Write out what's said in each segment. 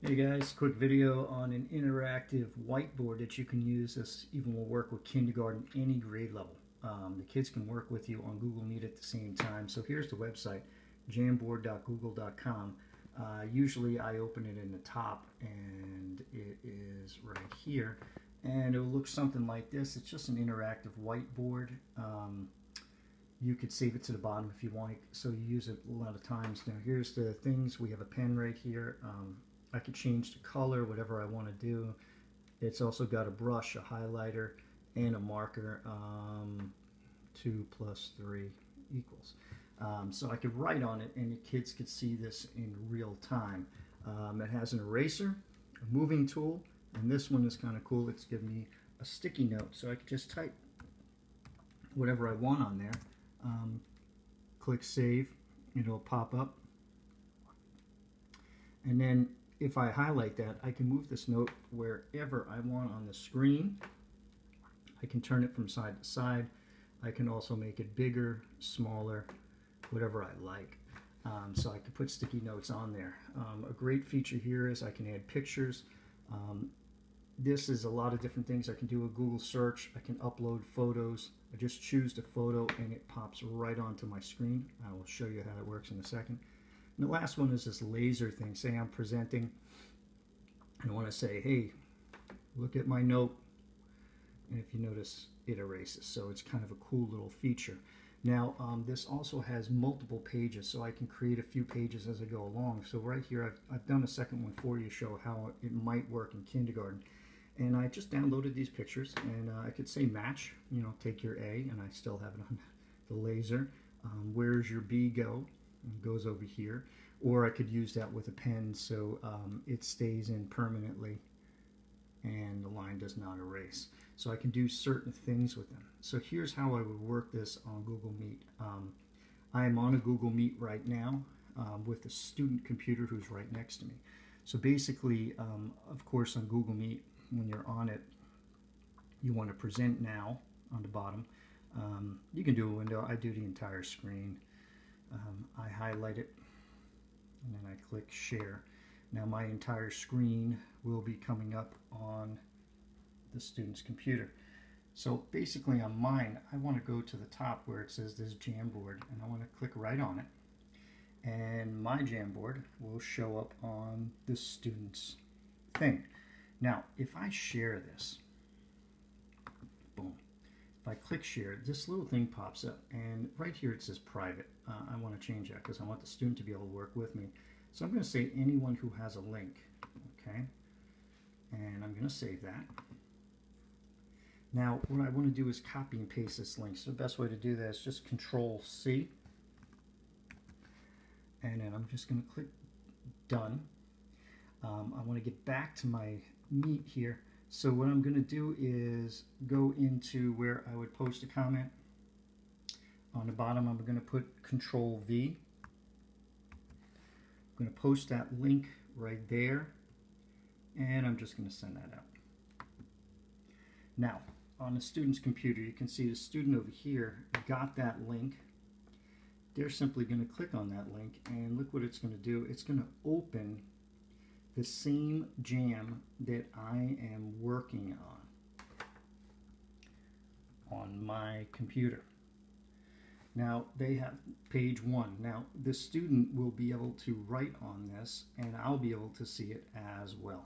Hey guys, quick video on an interactive whiteboard that you can use. This even will work with kindergarten, any grade level. The kids can work with you on Google Meet at the same time. So here's the website, jamboard.google.com. Usually I open it in the top and it is right here. And it will look something like this. It's just an interactive whiteboard. You could save it to the bottom if you want, so you use it a lot of times. Now here's the things. We have a pen right here. I could change the color, whatever I want to do. It's also got a brush, a highlighter, and a marker. 2 plus 3 equals. So I could write on it and the kids could see this in real time. It has an eraser, a moving tool, and this one is kind of cool. It's giving me a sticky note, so I could just type whatever I want on there. Click save, it'll pop up. And then if I highlight that, I can move this note wherever I want on the screen. I can turn it from side to side. I can also make it bigger, smaller, whatever I like. So I can put sticky notes on there. A great feature here is I can add pictures. This is a lot of different things. I can do a Google search. I can upload photos. I just choose the photo and it pops right onto my screen. I will show you how it works in a second. And the last one is this laser thing. Say I'm presenting and I want to say, hey, look at my note. And if you notice, it erases. So it's kind of a cool little feature. Now, this also has multiple pages, so I can create a few pages as I go along. So right here, I've done a second one for you to show how it might work in kindergarten. And I just downloaded these pictures, and I could say match, take your A, and I still have it on the laser. Where's your B go? And it goes over here. Or I could use that with a pen so it stays in permanently and the line does not erase. So I can do certain things with them. So here's how I would work this on Google Meet. I am on a Google Meet right now with a student computer who's right next to me. So basically, of course, on Google Meet, when you're on it, you want to present now on the bottom. You can do a window. I do the entire screen. I highlight it and then I click share. Now my entire screen will be coming up on the student's computer. So basically on mine, I want to go to the top where it says this Jamboard and I want to click right on it. And my Jamboard will show up on the student's thing. Now, if I share this, boom, if I click share, this little thing pops up and right here it says private. I want to change that because I want the student to be able to work with me. So I'm going to say anyone who has a link, okay? And I'm going to save that. Now, what I want to do is copy and paste this link. So the best way to do that is just Control C. And then I'm just going to click done. I want to get back to my Meet here. So what I'm going to do is go into where I would post a comment. On the bottom, I'm going to put Control V. I'm going to post that link right there. And I'm just going to send that out. Now, on the student's computer, you can see the student over here got that link. They're simply going to click on that link and look what it's going to do. It's going to open the same jam that I am working on my computer. Now they have page 1. Now the student will be able to write on this and I'll be able to see it as well.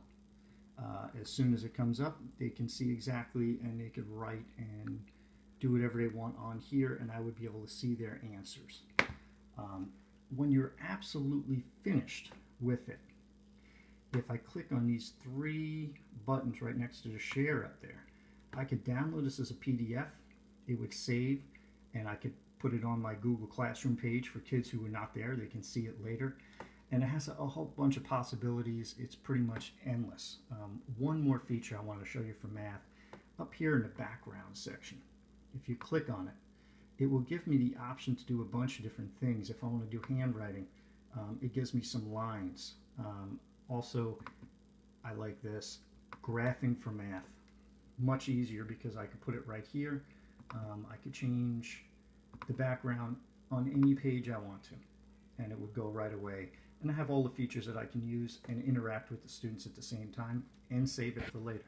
As soon as it comes up, they can see exactly and they could write and do whatever they want on here and I would be able to see their answers. When you're absolutely finished with it, if I click on these 3 buttons right next to the share up there, I could download this as a PDF, it would save, and I could put it on my Google Classroom page for kids who are not there. They can see it later. And it has a whole bunch of possibilities. It's pretty much endless. One more feature I want to show you for math. Up here in the background section, if you click on it, it will give me the option to do a bunch of different things. If I want to do handwriting, it gives me some lines. Also, I like this, graphing for math. Much easier because I could put it right here. I could change the background on any page I want to, and it would go right away. and I have all the features that I can use and interact with the students at the same time and save it for later.